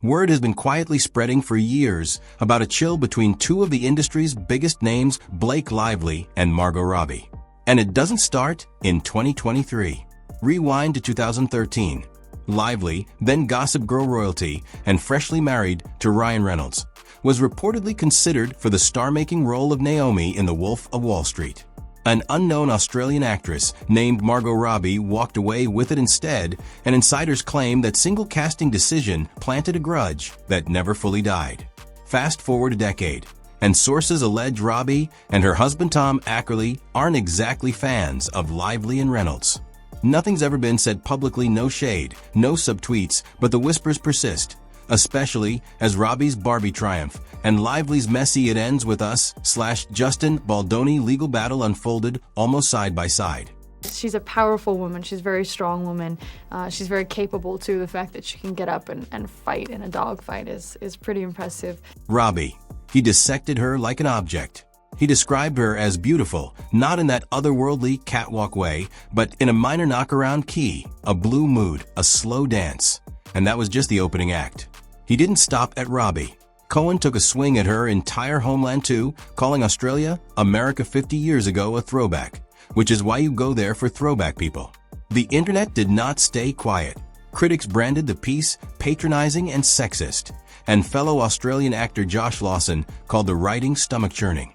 Word has been quietly spreading for years about a chill between two of the industry's biggest names, Blake Lively and Margot Robbie. And it doesn't start in 2023. Rewind to 2013. Lively, then Gossip Girl royalty and freshly married to Ryan Reynolds, was reportedly considered for the star-making role of Naomi in The Wolf of Wall Street. An unknown Australian actress named Margot Robbie walked away with it instead, and insiders claim that single casting decision planted a grudge that never fully died. Fast forward a decade, and sources allege Robbie and her husband Tom Ackerley aren't exactly fans of Lively and Reynolds. Nothing's ever been said publicly, no shade, no subtweets, but the whispers persist, especially as Robbie's Barbie triumph and Lively's messy "it ends with us" / Justin Baldoni legal battle unfolded almost side by side. She's a powerful woman. She's a very strong woman. She's very capable too. The fact that she can get up and fight in a dog fight is pretty impressive. Robbie. He dissected her like an object. He described her as beautiful, not in that otherworldly catwalk way, but in a minor knockaround key, a blue mood, a slow dance. And that was just the opening act. He didn't stop at Robbie. Cohen took a swing at her entire homeland too, calling Australia, America 50 years ago a throwback, which is why you go there for throwback people. The internet did not stay quiet. Critics branded the piece patronizing and sexist, and fellow Australian actor Josh Lawson called the writing stomach-churning.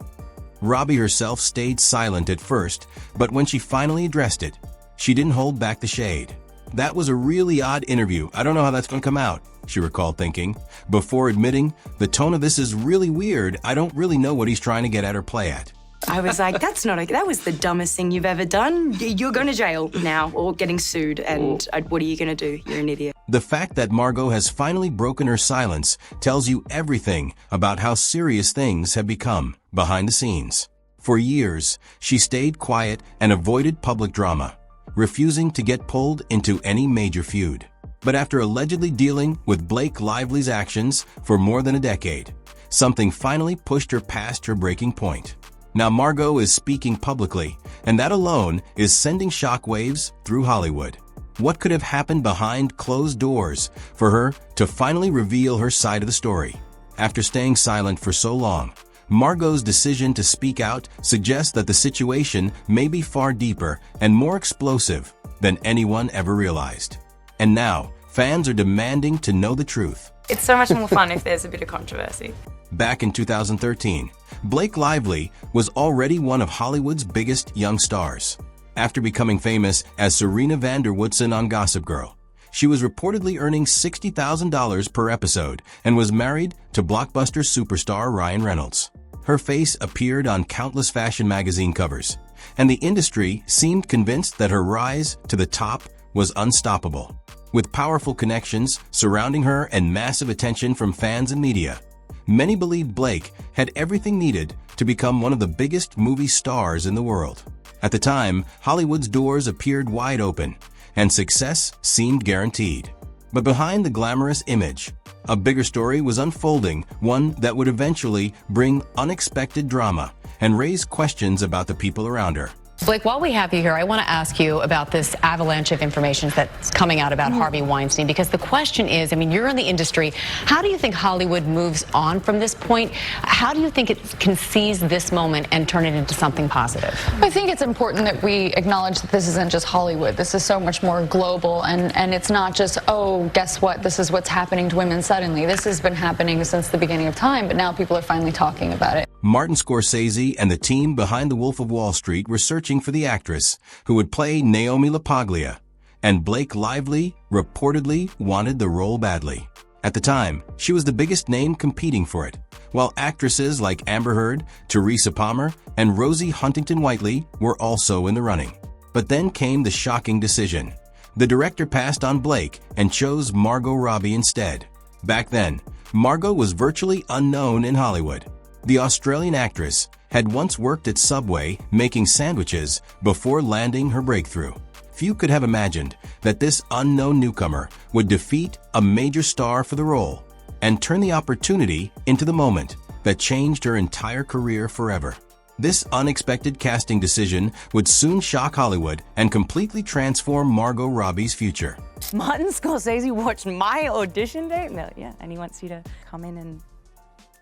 Robbie herself stayed silent at first, but when she finally addressed it, she didn't hold back the shade. "That was a really odd interview. I don't know how that's going to come out," she recalled thinking, before admitting, "The tone of this is really weird. I don't really know what he's trying to get at or play at." I was like, that was the dumbest thing you've ever done. You're going to jail now or getting sued, and what are you going to do? You're an idiot. The fact that Margot has finally broken her silence tells you everything about how serious things have become behind the scenes. For years, she stayed quiet and avoided public drama, refusing to get pulled into any major feud. But after allegedly dealing with Blake Lively's actions for more than a decade, something finally pushed her past her breaking point. Now Margot is speaking publicly, and that alone is sending shockwaves through Hollywood. What could have happened behind closed doors for her to finally reveal her side of the story? After staying silent for so long, Margot's decision to speak out suggests that the situation may be far deeper and more explosive than anyone ever realized. And now, fans are demanding to know the truth. It's so much more fun if there's a bit of controversy. Back in 2013, Blake Lively was already one of Hollywood's biggest young stars. After becoming famous as Serena van der Woodsen on Gossip Girl, she was reportedly earning $60,000 per episode and was married to blockbuster superstar Ryan Reynolds. Her face appeared on countless fashion magazine covers, and the industry seemed convinced that her rise to the top was unstoppable. With powerful connections surrounding her and massive attention from fans and media, many believed Blake had everything needed to become one of the biggest movie stars in the world. At the time, Hollywood's doors appeared wide open, and success seemed guaranteed. But behind the glamorous image, a bigger story was unfolding, one that would eventually bring unexpected drama and raise questions about the people around her. Blake, while we have you here, I want to ask you about this avalanche of information that's coming out about Harvey Weinstein, because the question is, I mean, you're in the industry. How do you think Hollywood moves on from this point? How do you think it can seize this moment and turn it into something positive? I think it's important that we acknowledge that this isn't just Hollywood. This is so much more global, and it's not just, oh, guess what? This is what's happening to women suddenly. This has been happening since the beginning of time, but now people are finally talking about it. Martin Scorsese and the team behind The Wolf of Wall Street were searching for the actress who would play Naomi LaPaglia, and Blake Lively reportedly wanted the role badly. At the time, she was the biggest name competing for it, while actresses like Amber Heard, Teresa Palmer, and Rosie Huntington-Whiteley were also in the running. But then came the shocking decision. The director passed on Blake and chose Margot Robbie instead. Back then, Margot was virtually unknown in Hollywood. The Australian actress had once worked at Subway making sandwiches before landing her breakthrough. Few could have imagined that this unknown newcomer would defeat a major star for the role and turn the opportunity into the moment that changed her entire career forever. This unexpected casting decision would soon shock Hollywood and completely transform Margot Robbie's future. Martin Scorsese watched my audition day? No, yeah, and he wants you to come in and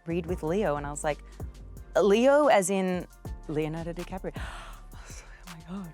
read with Leo. And I was like, Leo as in Leonardo DiCaprio. Oh my God.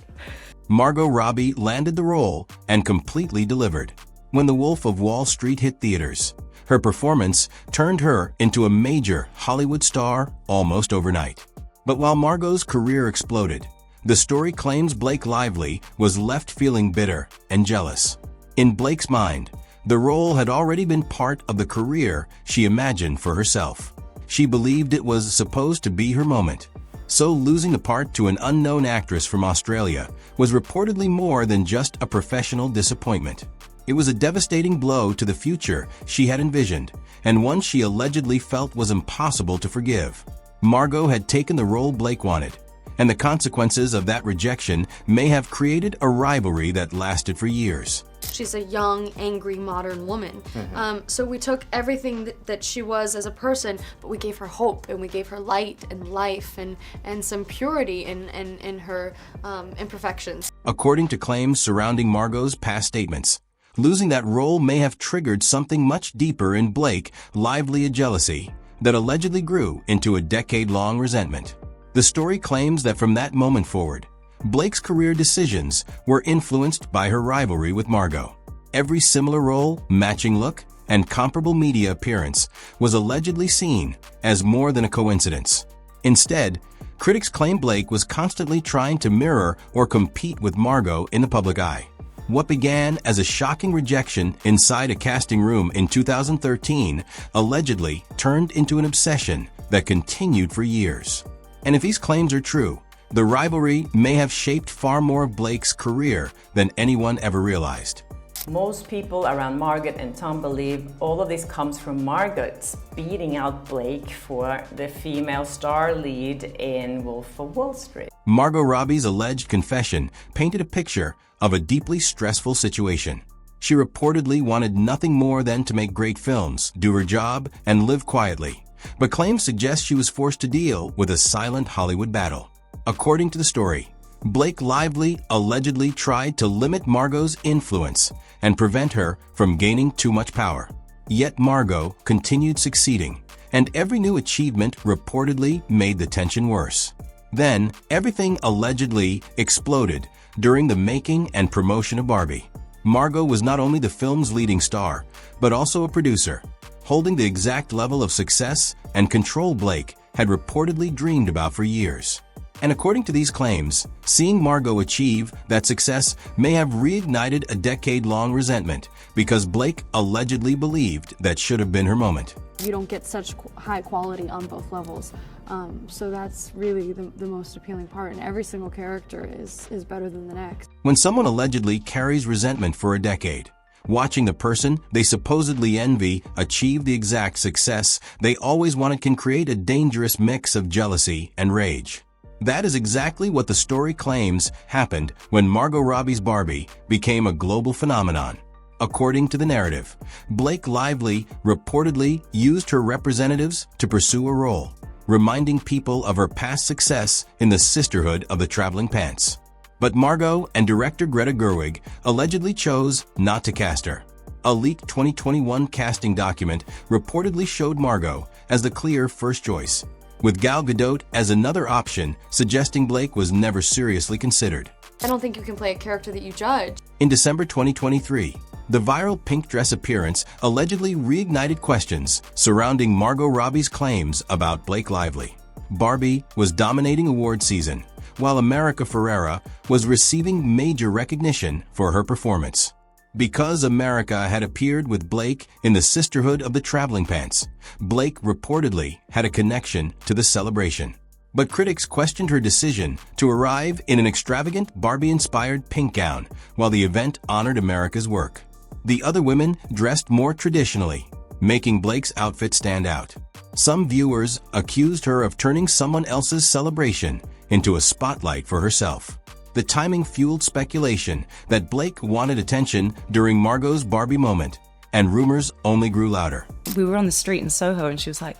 Margot Robbie landed the role and completely delivered. When The Wolf of Wall Street hit theaters, her performance turned her into a major Hollywood star almost overnight. But while Margot's career exploded, the story claims Blake Lively was left feeling bitter and jealous. In Blake's mind, the role had already been part of the career she imagined for herself. She believed it was supposed to be her moment. So losing the part to an unknown actress from Australia was reportedly more than just a professional disappointment. It was a devastating blow to the future she had envisioned, and one she allegedly felt was impossible to forgive. Margot had taken the role Blake wanted, and the consequences of that rejection may have created a rivalry that lasted for years. She's a young, angry, modern woman. So we took everything that she was as a person, but we gave her hope, and we gave her light and life and some purity in her imperfections. According to claims surrounding Margot's past statements, losing that role may have triggered something much deeper in Blake Lively, a jealousy that allegedly grew into a decade-long resentment. The story claims that from that moment forward, Blake's career decisions were influenced by her rivalry with Margot. Every similar role, matching look, and comparable media appearance was allegedly seen as more than a coincidence. Instead, critics claim Blake was constantly trying to mirror or compete with Margot in the public eye. What began as a shocking rejection inside a casting room in 2013 allegedly turned into an obsession that continued for years. And if these claims are true, the rivalry may have shaped far more of Blake's career than anyone ever realized. Most people around Margot and Tom believe all of this comes from Margot beating out Blake for the female star lead in Wolf of Wall Street. Margot Robbie's alleged confession painted a picture of a deeply stressful situation. She reportedly wanted nothing more than to make great films, do her job, and live quietly. But claims suggest she was forced to deal with a silent Hollywood battle. According to the story, Blake Lively allegedly tried to limit Margot's influence and prevent her from gaining too much power. Yet Margot continued succeeding, and every new achievement reportedly made the tension worse. Then, everything allegedly exploded during the making and promotion of Barbie. Margot was not only the film's leading star, but also a producer, holding the exact level of success and control Blake had reportedly dreamed about for years. And according to these claims, seeing Margot achieve that success may have reignited a decade-long resentment because Blake allegedly believed that should have been her moment. You don't get such high quality on both levels. So that's really the most appealing part, and every single character is better than the next. When someone allegedly carries resentment for a decade, watching the person they supposedly envy achieve the exact success they always wanted can create a dangerous mix of jealousy and rage. That is exactly what the story claims happened when Margot Robbie's Barbie became a global phenomenon. According to the narrative, Blake Lively reportedly used her representatives to pursue a role, reminding people of her past success in the sisterhood of the traveling pants. But Margot and director Greta Gerwig allegedly chose not to cast her. A leaked 2021 casting document reportedly showed Margot as the clear first choice, with Gal Gadot as another option, suggesting Blake was never seriously considered. I don't think you can play a character that you judge. In December 2023, the viral pink dress appearance allegedly reignited questions surrounding Margot Robbie's claims about Blake Lively. Barbie was dominating award season, while America Ferrera was receiving major recognition for her performance. Because America had appeared with Blake in the Sisterhood of the Traveling Pants, Blake reportedly had a connection to the celebration. But critics questioned her decision to arrive in an extravagant Barbie-inspired pink gown while the event honored America's work. The other women dressed more traditionally, making Blake's outfit stand out. Some viewers accused her of turning someone else's celebration into a spotlight for herself. The timing fueled speculation that Blake wanted attention during Margot's Barbie moment, and rumors only grew louder. We were on the street in Soho and she was like,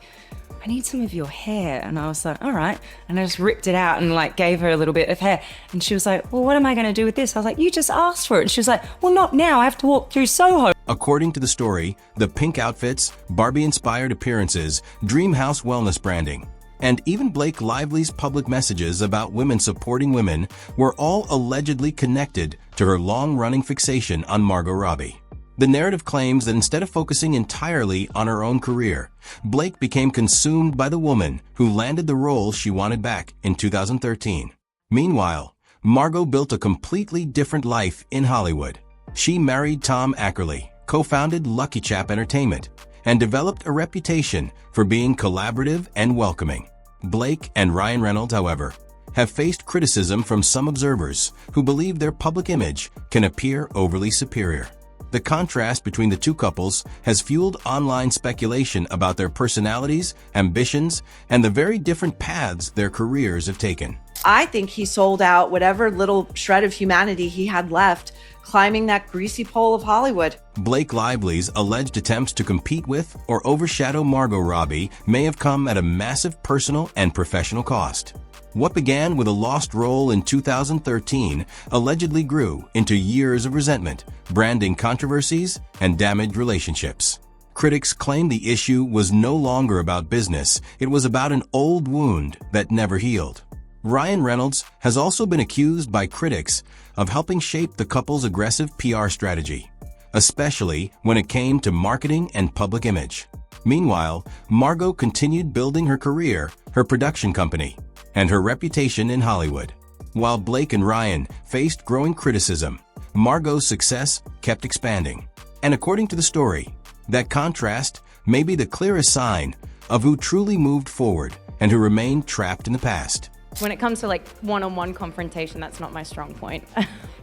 I need some of your hair. And I was like, all right. And I just ripped it out and like gave her a little bit of hair. And she was like, well, what am I going to do with this? I was like, you just asked for it. And she was like, well, not now. I have to walk through Soho. According to the story, the pink outfits, Barbie-inspired appearances, dream house wellness branding, and even Blake Lively's public messages about women supporting women were all allegedly connected to her long-running fixation on Margot Robbie. The narrative claims that instead of focusing entirely on her own career, Blake became consumed by the woman who landed the role she wanted back in 2013. Meanwhile, Margot built a completely different life in Hollywood. She married Tom Ackerley, co-founded Lucky Chap Entertainment, and developed a reputation for being collaborative and welcoming. Blake and Ryan Reynolds, however, have faced criticism from some observers who believe their public image can appear overly superior. The contrast between the two couples has fueled online speculation about their personalities, ambitions, and the very different paths their careers have taken. I think he sold out whatever little shred of humanity he had left climbing that greasy pole of Hollywood. Blake Lively's alleged attempts to compete with or overshadow Margot Robbie may have come at a massive personal and professional cost. What began with a lost role in 2013 allegedly grew into years of resentment, branding controversies, and damaged relationships. Critics claim the issue was no longer about business, it was about an old wound that never healed. Ryan Reynolds has also been accused by critics of helping shape the couple's aggressive PR strategy, especially when it came to marketing and public image. Meanwhile, Margot continued building her career, her production company, and her reputation in Hollywood. While Blake and Ryan faced growing criticism, Margot's success kept expanding. And according to the story, that contrast may be the clearest sign of who truly moved forward and who remained trapped in the past. When it comes to like one-on-one confrontation, that's not my strong point.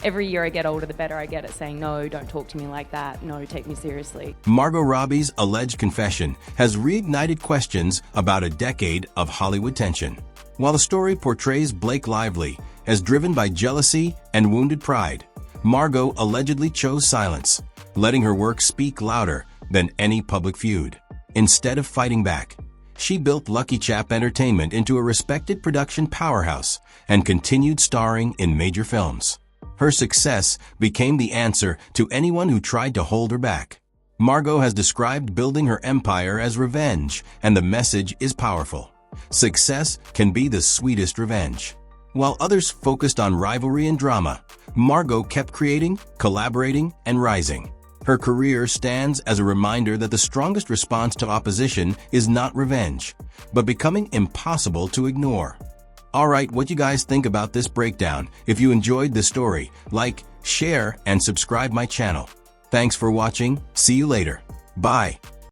Every year I get older, the better I get at saying, no, don't talk to me like that. No, take me seriously. Margot Robbie's alleged confession has reignited questions about a decade of Hollywood tension. While the story portrays Blake Lively as driven by jealousy and wounded pride, Margot allegedly chose silence, letting her work speak louder than any public feud. Instead of fighting back, she built Lucky Chap Entertainment into a respected production powerhouse and continued starring in major films. Her success became the answer to anyone who tried to hold her back. Margot has described building her empire as revenge, and the message is powerful. Success can be the sweetest revenge. While others focused on rivalry and drama, Margot kept creating, collaborating, and rising. Her career stands as a reminder that the strongest response to opposition is not revenge, but becoming impossible to ignore. Alright, what you guys think about this breakdown? If you enjoyed this story, like, share, and subscribe my channel. Thanks for watching. See you later. Bye.